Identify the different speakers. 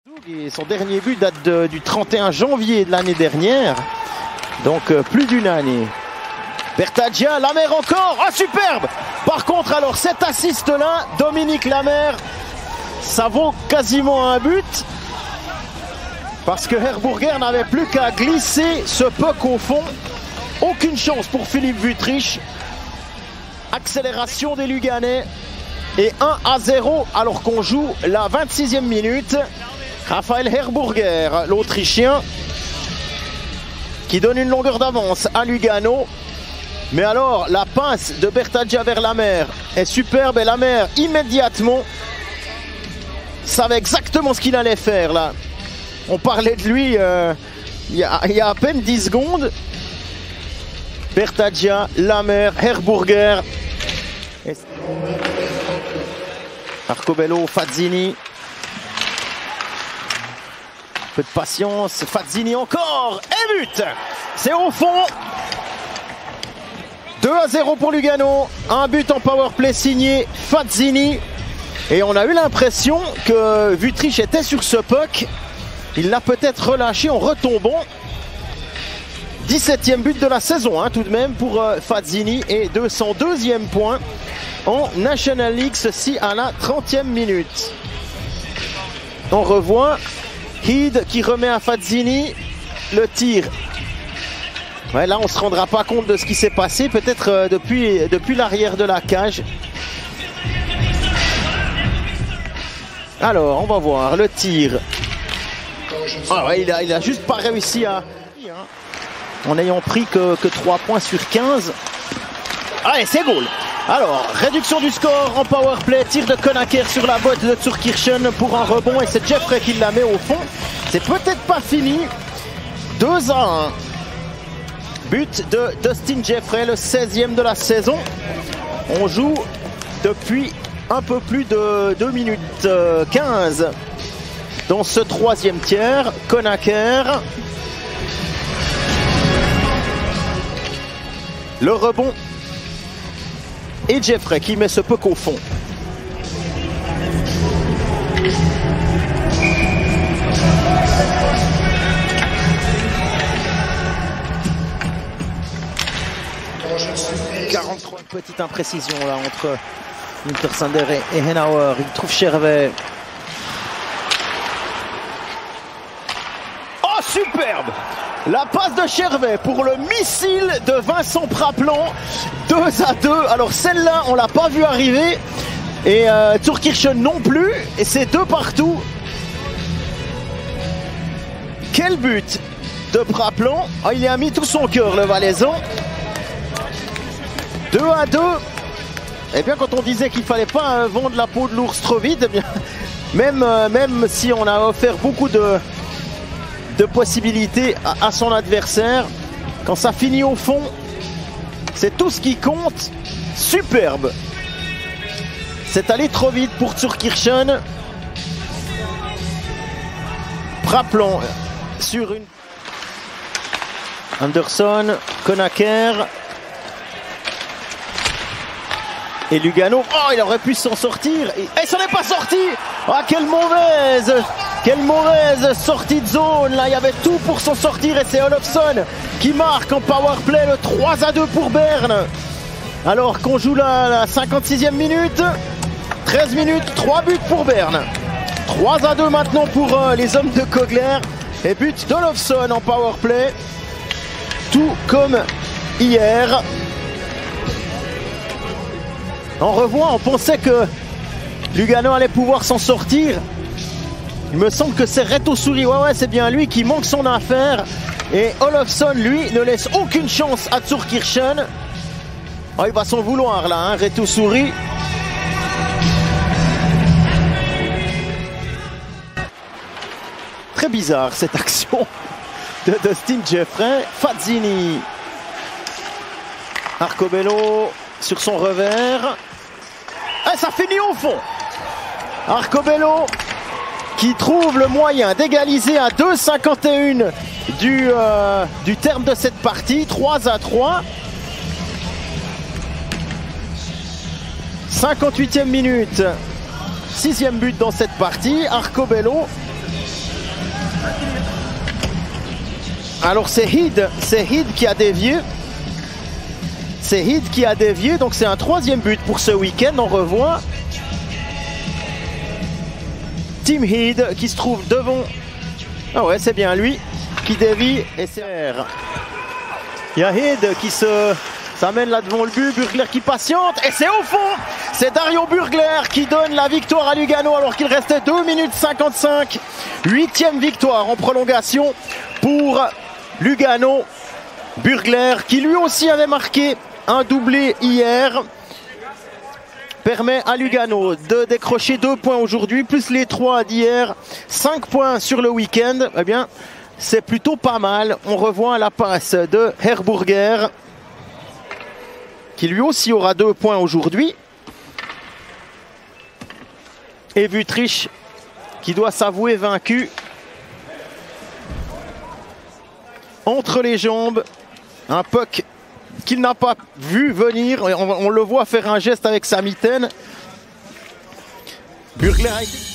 Speaker 1: Et son dernier but date du 31 janvier de l'année dernière, donc plus d'une année. Bertaggia, Lamer encore, ah superbe! Par contre, alors cet assist-là, Dominique Lamer, ça vaut quasiment un but, parce que Herburger n'avait plus qu'à glisser ce puck au fond. Aucune chance pour Philippe Wüthrich. Accélération des Luganais et 1-0 alors qu'on joue la 26e minute. Raphaël Herburger, l'Autrichien, qui donne une longueur d'avance à Lugano. Mais alors, la passe de Bertaggia vers Lamer est superbe et Lamer, immédiatement, savait exactement ce qu'il allait faire là. On parlait de lui il y a à peine 10 secondes. Bertaggia, Lamer, Herburger. Arcobello, Fazzini. Peu de patience, Fazzini encore, et but! C'est au fond. 2-0 pour Lugano, un but en powerplay signé Fazzini. Et on a eu l'impression que Wüthrich était sur ce puck. Il l'a peut-être relâché en retombant. 17e but de la saison, hein, tout de même pour Fazzini et 202e point en National League, ceci à la 30e minute. On revoit Heed qui remet à Fazzini le tir. Ouais, là on ne se rendra pas compte de ce qui s'est passé, peut-être depuis l'arrière de la cage. Alors on va voir le tir. Ah ouais, il a juste pas réussi à... En ayant pris que 3 points sur 15. Allez, c'est goal. Alors, réduction du score en powerplay, tir de Konaker sur la botte de Zurkirchen pour un rebond et c'est Jeffrey qui la met au fond. C'est peut-être pas fini. 2-1. But de Dustin Jeffrey, le 16e de la saison. On joue depuis un peu plus de 2 minutes 15 dans ce 3e tiers. Konaker. Le rebond. Et Jeffrey qui met ce puck au fond. Petite imprécision là entre Wintersander et Henauer. Il trouve Chervet. Oh superbe! La passe de Chervet pour le missile de Vincent Praplan. 2-2. Alors celle-là, on l'a pas vu arriver. Et Zurkirchen non plus. Et c'est 2 partout. Quel but de Praplan. Oh, il y a mis tout son cœur, le Valaisan. 2-2. Et bien quand on disait qu'il fallait pas vendre la peau de l'ours trop vite, eh bien, même si on a offert beaucoup de possibilités à son adversaire, quand ça finit au fond, c'est tout ce qui compte. Superbe. C'est allé trop vite pour Zurkirchen. Praplan sur une... Anderson, Konaker. Et Lugano, oh il aurait pu s'en sortir. Et ça n'est pas sorti. Ah quelle mauvaise sortie de zone. Là il y avait tout pour s'en sortir et c'est Olofsson qui marque en powerplay le 3-2 pour Berne. Alors qu'on joue la 56e minute. 13 minutes, 3 buts pour Berne. 3-2 maintenant pour les hommes de Kogler. Et but d'Olofsson en powerplay. Tout comme hier. On revoit, on pensait que Lugano allait pouvoir s'en sortir. Il me semble que c'est Reto Suri, ouais c'est bien lui qui manque son affaire. Et Olofsson, lui, ne laisse aucune chance à Zurkirchen. Oh, il va s'en vouloir là, hein, Reto Suri. Très bizarre cette action de Dustin Jeffrey. Fazzini. Arcobello sur son revers. Et ça finit au fond. Arcobello qui trouve le moyen d'égaliser à 2,51 du terme de cette partie. 3-3. 58e minute. 6e but dans cette partie. Arcobello Alors c'est Heed qui a dévié. C'est Heed qui a dévié, donc c'est un 3e but pour ce week-end. On revoit Tim Heed qui se trouve devant. Ah ouais, c'est bien lui qui dévie et c'est il y a Heed qui s'amène là devant le but, Burgler qui patiente et c'est au fond. C'est Dario Burgler qui donne la victoire à Lugano alors qu'il restait 2 minutes 55. 8e victoire en prolongation pour Lugano. Burgler qui lui aussi avait marqué un doublé hier permet à Lugano de décrocher 2 points aujourd'hui plus les 3 d'hier, 5 points sur le week-end. Eh bien c'est plutôt pas mal. On revoit la passe de Herburger qui lui aussi aura 2 points aujourd'hui. Et Wüttrich qui doit s'avouer vaincu. Entre les jambes, un puck qu'il n'a pas vu venir. On le voit faire un geste avec sa mitaine. Burgler a été...